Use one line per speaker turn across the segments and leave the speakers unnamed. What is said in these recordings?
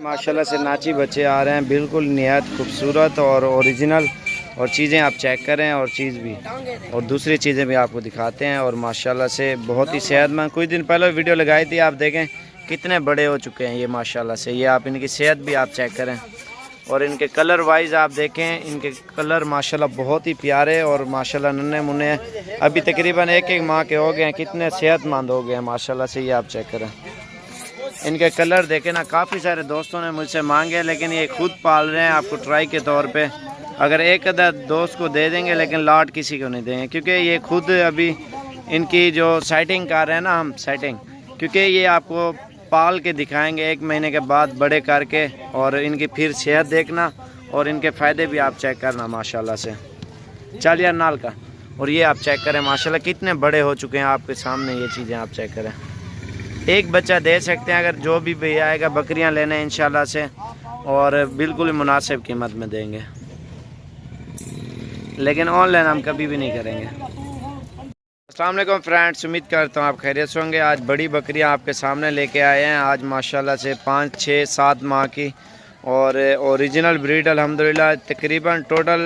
ماشاءاللہ سے ناچی بچے آ رہے ہیں، بالکل نہایت خوبصورت اور اوریجنل، اور چیزیں آپ چیک کریں اور چیز بھی اور دوسری چیزیں بھی آپ کو دکھاتے ہیں، اور ماشاءاللہ سے بہت ہی صحت مند۔ کچھ دن پہلے ویڈیو لگائی تھی، آپ دیکھیں کتنے بڑے ہو چکے ہیں یہ ماشاءاللہ سے۔ یہ آپ ان کی صحت بھی آپ چیک کریں، اور ان کے کلر وائز آپ دیکھیں، ان کے کلر ماشاءاللہ بہت ہی پیارے اور ماشاءاللہ ننھے منھے ہیں، ابھی تقریباً ایک ماہ کے ہو گئے ہیں، کتنے صحت مند ہو گئے ہیں ماشاءاللہ سے۔ یہ آپ چیک کریں، ان کے کلر دیکھیں نا۔ کافی سارے دوستوں نے مجھ سے مانگے، لیکن یہ خود پال رہے ہیں آپ کو ٹرائی کے طور پہ۔ اگر ایک آدھا دوست کو دے دیں گے، لیکن لاٹ کسی کو نہیں دیں گے، کیونکہ یہ خود ابھی ان کی جو سیٹنگ کر رہے ہیں نا ہم سیٹنگ، کیونکہ یہ آپ کو پال کے دکھائیں گے 1 مہینے کے بعد بڑے کر کے، اور ان کی پھر صحت دیکھنا اور ان کے فائدے بھی آپ چیک کرنا ماشاءاللہ سے۔ چالیار نال کا، اور یہ آپ چیک کریں ماشاءاللہ کتنے بڑے ہو چکے ہیں آپ کے سامنے، یہ چیزیں آپ چیک کریں۔ ایک بچہ دے سکتے ہیں اگر جو بھی آئے گا بکریاں لینے انشاءاللہ سے، اور بالکل مناسب قیمت میں دیں گے، لیکن آن لائن ہم کبھی بھی نہیں کریں گے۔ السلام علیکم فرینڈس، امید کرتا ہوں آپ خیریت سے ہوں گے۔ آج بڑی بکریاں آپ کے سامنے لے کے آئے ہیں، آج ماشاءاللہ سے 5 6 7 ماہ کی اور اوریجنل بریڈ الحمدللہ۔ تقریباً ٹوٹل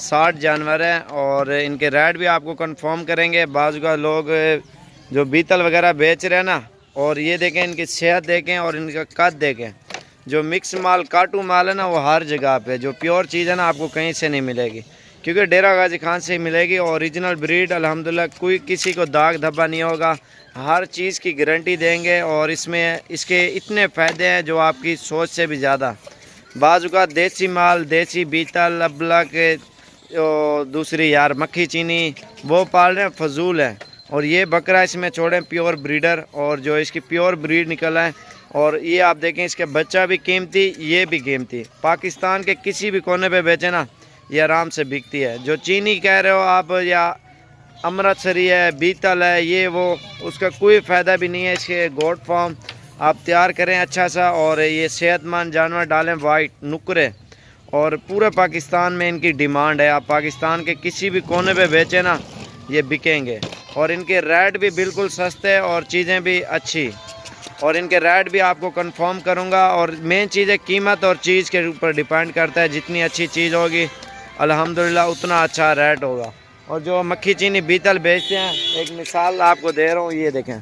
60 جانور ہیں، اور ان کے ریٹ بھی آپ کو کنفرم کریں گے۔ بعض کا لوگ جو بیتل وغیرہ بیچ رہے ہیں نا، اور یہ دیکھیں ان کی صحت دیکھیں اور ان کا قد دیکھیں۔ جو مکس مال کاٹو مال ہے نا، وہ ہر جگہ پہ، جو پیور چیز ہے نا آپ کو کہیں سے نہیں ملے گی، کیونکہ ڈیرہ غازی خان سے ہی ملے گی۔ اوریجنل بریڈ الحمدللہ، کوئی کسی کو داغ دھبا نہیں ہوگا، ہر چیز کی گارنٹی دیں گے، اور اس کے اتنے فائدے ہیں جو آپ کی سوچ سے بھی زیادہ۔ بعض اوقات دیسی مال، دیسی بیتل ابلک، دوسری یار مکھی چینی وہ پال رہے ہیں، فضول ہے۔ اور یہ بکرا اس میں چھوڑیں پیور بریڈر، اور جو اس کی پیور بریڈ نکلا ہے، اور یہ آپ دیکھیں اس کے بچہ بھی قیمتی، یہ بھی قیمتی۔ پاکستان کے کسی بھی کونے پہ بیچیں نا، یہ آرام سے بکتی ہے۔ جو چینی کہہ رہے ہو آپ، یا امرتسری ہے، بیتل ہے، یہ وہ، اس کا کوئی فائدہ بھی نہیں ہے۔ اس کے گوٹ فارم آپ تیار کریں اچھا سا، اور یہ صحت مند جانور ڈالیں، وائٹ نکرے، اور پورے پاکستان میں ان کی ڈیمانڈ ہے۔ آپ پاکستان کے کسی بھی کونے پہ بیچیں نا، یہ بکیں گے، اور ان کے ریٹ بھی بالکل سستے اور چیزیں بھی اچھی، اور ان کے ریٹ بھی آپ کو کنفرم کروں گا۔ اور مین چیز ہے قیمت، اور چیز کے اوپر ڈیپینڈ کرتا ہے، جتنی اچھی چیز ہوگی الحمدللہ اتنا اچھا ریٹ ہوگا۔ اور جو مکھی چینی بیتل بیچتے ہیں، ایک مثال آپ کو دے رہا ہوں، یہ دیکھیں،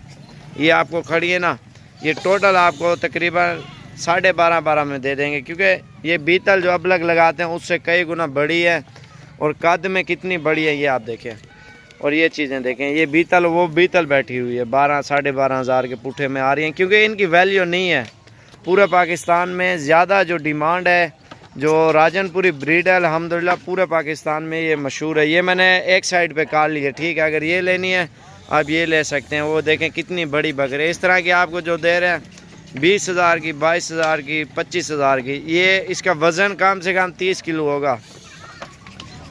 یہ آپ کو کھڑی ہے نا، یہ ٹوٹل آپ کو تقریباً 12.5 میں دے دیں گے، کیونکہ یہ بیتل جو ابلگ لگاتے ہیں اس سے کئی گنا بڑی ہے، اور قد میں کتنی بڑی ہے یہ آپ دیکھیں۔ اور یہ چیزیں دیکھیں، یہ بیتل وہ بیتل بیٹھی ہوئی ہے 12 ہزار کے پوٹھے میں آ رہی ہیں، کیونکہ ان کی ویلیو نہیں ہے۔ پورے پاکستان میں زیادہ جو ڈیمانڈ ہے، جو راجن پوری بریڈ ہے الحمدللہ، پورے پاکستان میں یہ مشہور ہے۔ یہ میں نے ایک سائڈ پہ کال لی ہے، ٹھیک ہے، اگر یہ لینی ہے آپ یہ لے سکتے ہیں۔ وہ دیکھیں کتنی بڑی بکری، اس طرح کی آپ کو جو دے رہے ہیں 20,000 کی، 22,000 کی، 25,000 کی، یہ اس کا وزن کم سے کم 30 کلو ہوگا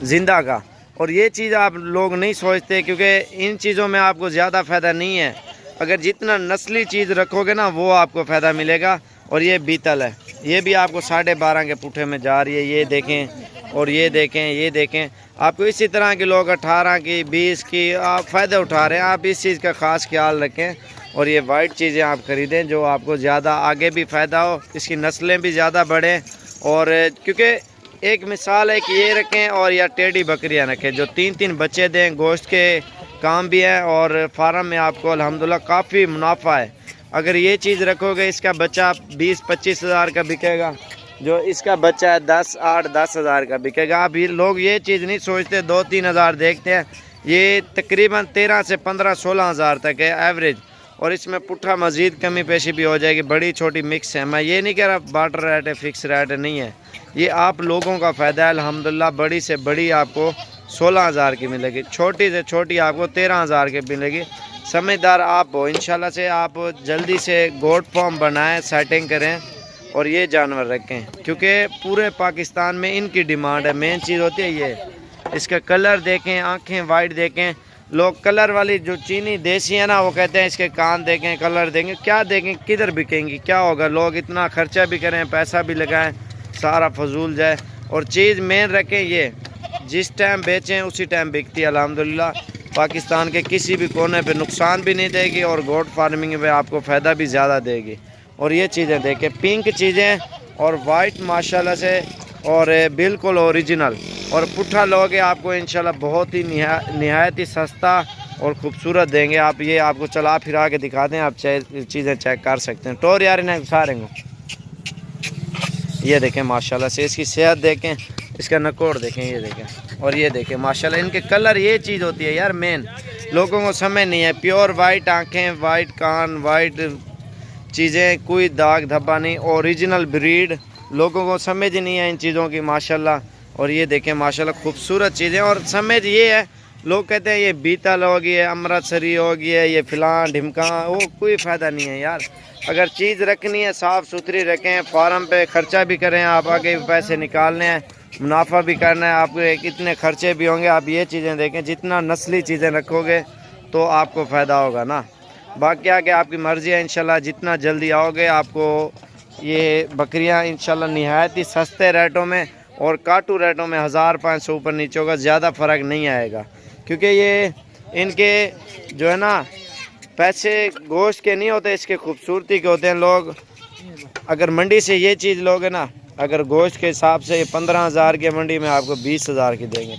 زندہ کا۔ اور یہ چیز آپ لوگ نہیں سوچتے، کیونکہ ان چیزوں میں آپ کو زیادہ فائدہ نہیں ہے۔ اگر جتنا نسلی چیز رکھو گے نا، وہ آپ کو فائدہ ملے گا۔ اور یہ بیتل ہے، یہ بھی آپ کو 12.5 کے پوٹھے میں جا رہی ہے، یہ دیکھیں، اور یہ دیکھیں، یہ دیکھیں۔ آپ کو اسی طرح کے لوگ 18 کی، 20 کی آپ فائدہ اٹھا رہے ہیں، آپ اس چیز کا خاص خیال رکھیں، اور یہ وائٹ چیزیں آپ خریدیں جو آپ کو زیادہ آگے بھی فائدہ ہو، اس کی نسلیں بھی زیادہ بڑھیں۔ اور کیونکہ ایک مثال ہے کہ یہ رکھیں، اور یا ٹیڈی بکریاں رکھیں جو 3 بچے دیں، گوشت کے کام بھی ہیں، اور فارم میں آپ کو الحمدللہ کافی منافع ہے۔ اگر یہ چیز رکھو گے، اس کا بچہ 20-25 ہزار کا بکے گا، جو اس کا بچہ ہے 10 ہزار کا بکے گا۔ اب یہ لوگ یہ چیز نہیں سوچتے، 2-3 ہزار دیکھتے ہیں، یہ تقریباً 13 سے 15-16 ہزار تک ہے ایوریج، اور اس میں پٹھا مزید کمی پیشی بھی ہو جائے گی، بڑی چھوٹی مکس ہے۔ میں یہ نہیں کہہ رہا بارٹر ریٹ ہے، فکس ریٹ نہیں ہے، یہ آپ لوگوں کا فائدہ ہے الحمدللہ۔ بڑی سے بڑی آپ کو 16 ہزار کی ملے گی، چھوٹی سے چھوٹی آپ کو 13 ہزار کی ملے گی۔ سمجھدار آپ ہو، انشاءاللہ سے آپ جلدی سے گوٹ فارم بنائیں، سیٹنگ کریں، اور یہ جانور رکھیں، کیونکہ پورے پاکستان میں ان کی ڈیمانڈ ہے۔ مین چیز ہوتی ہے یہ، اس کا کلر دیکھیں، آنکھیں وائٹ دیکھیں۔ لوگ کلر والی جو چینی دیسی ہے نا، وہ کہتے ہیں اس کے کان دیکھیں، کلر دیکھیں، کیا دیکھیں، کدھر بکیں گی، کیا ہوگا؟ لوگ اتنا خرچہ بھی کریں، پیسہ بھی لگائیں، سارا فضول جائے۔ اور چیز مین رکھیں، یہ جس ٹائم بیچیں اسی ٹائم بکتی ہے الحمدللہ۔ پاکستان کے کسی بھی کونے پہ نقصان بھی نہیں دے گی، اور گوٹ فارمنگ پہ آپ کو فائدہ بھی زیادہ دے گی۔ اور یہ چیزیں دیکھیں پنک چیزیں اور وائٹ ماشاءاللہ سے اور بالکل اوریجنل، اور پٹھا لوگے آپ کو انشاءاللہ بہت ہی نہایت ہی سستا اور خوبصورت دیں گے. آپ یہ آپ کو چلا پھرا کے دکھا دیں، آپ چیزیں چیک کر سکتے ہیں. ٹور یار انہیں سارے کو یہ دیکھیں ماشاءاللہ سے اس کی صحت دیکھیں، اس کا نکوڑ دیکھیں، یہ دیکھیں. اور یہ دیکھیں ماشاءاللہ ان کے کلر، یہ چیز ہوتی ہے یار مین، لوگوں کو سمجھ نہیں ہے. پیور وائٹ آنکھیں، وائٹ کان، وائٹ چیزیں، کوئی داغ دھبا نہیں، اوریجنل بریڈ. لوگوں کو سمجھ نہیں ہے ان چیزوں کی ماشاءاللہ. اور یہ دیکھیں ماشاءاللہ خوبصورت چیزیں. اور سمجھ یہ ہے، لوگ کہتے ہیں یہ بیتل ہوگی ہے، امرتسری ہوگی ہے، یہ فلان ڈھمکاں، وہ کوئی فائدہ نہیں ہے یار. اگر چیز رکھنی ہے صاف ستھری رکھیں، فارم پہ خرچہ بھی کریں، آپ آگے پیسے نکالنے ہیں، منافع بھی کرنا ہے، آپ کو کتنے خرچے بھی ہوں گے. آپ یہ چیزیں دیکھیں، جتنا نسلی چیزیں رکھو گے تو آپ کو فائدہ ہوگا نا. باقی آگے آپ کی مرضی ہے انشاءاللہ، جتنا جلدی آؤ گے آپ کو یہ بکریاں انشاءاللہ نہایت ہی سستے ریٹوں میں اور کاٹو ریٹوں میں 1500 اوپر نیچے ہوگا، زیادہ فرق نہیں آئے گا. کیونکہ یہ ان کے جو ہے نا پیسے گوشت کے نہیں ہوتے، اس کے خوبصورتی کے ہوتے ہیں. لوگ اگر منڈی سے یہ چیز لوگے نا، اگر گوشت کے حساب سے 15,000 کی منڈی میں آپ کو 20,000 کی دیں گے.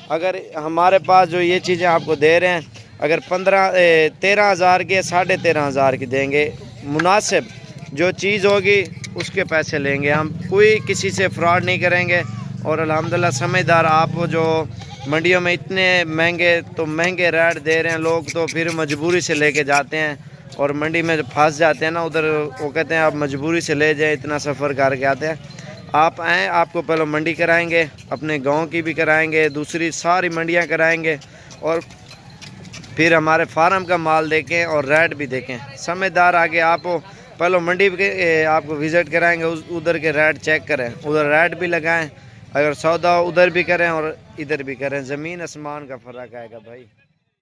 اگر ہمارے پاس جو یہ چیزیں آپ کو دے رہے ہیں، اگر 13,000 کے 13,500 کی دیں گے. مناسب جو چیز ہوگی اس کے پیسے لیں گے ہم، کوئی کسی سے فراڈ نہیں کریں گے. اور الحمدللہ سمجھدار آپ جو منڈیوں میں اتنے مہنگے ریٹ دے رہے ہیں، لوگ تو پھر مجبوری سے لے کے جاتے ہیں اور منڈی میں پھنس جاتے ہیں نا. ادھر وہ کہتے ہیں آپ مجبوری سے لے جائیں، اتنا سفر کر کے آتے ہیں. آپ آئیں، آپ کو پہلے منڈی کرائیں گے، اپنے گاؤں کی بھی کرائیں گے، دوسری ساری منڈیاں کرائیں گے، اور پھر ہمارے فارم کا مال دیکھیں اور ریٹ بھی دیکھیں. سمجھدار آگے آپ پہلے منڈی کے آپ کو وزٹ کرائیں گے، ادھر کے ریٹ چیک کریں، ادھر ریٹ بھی لگائیں. اگر سودا ادھر بھی کریں اور ادھر بھی کریں، زمین آسمان کا فرق آئے گا بھائی.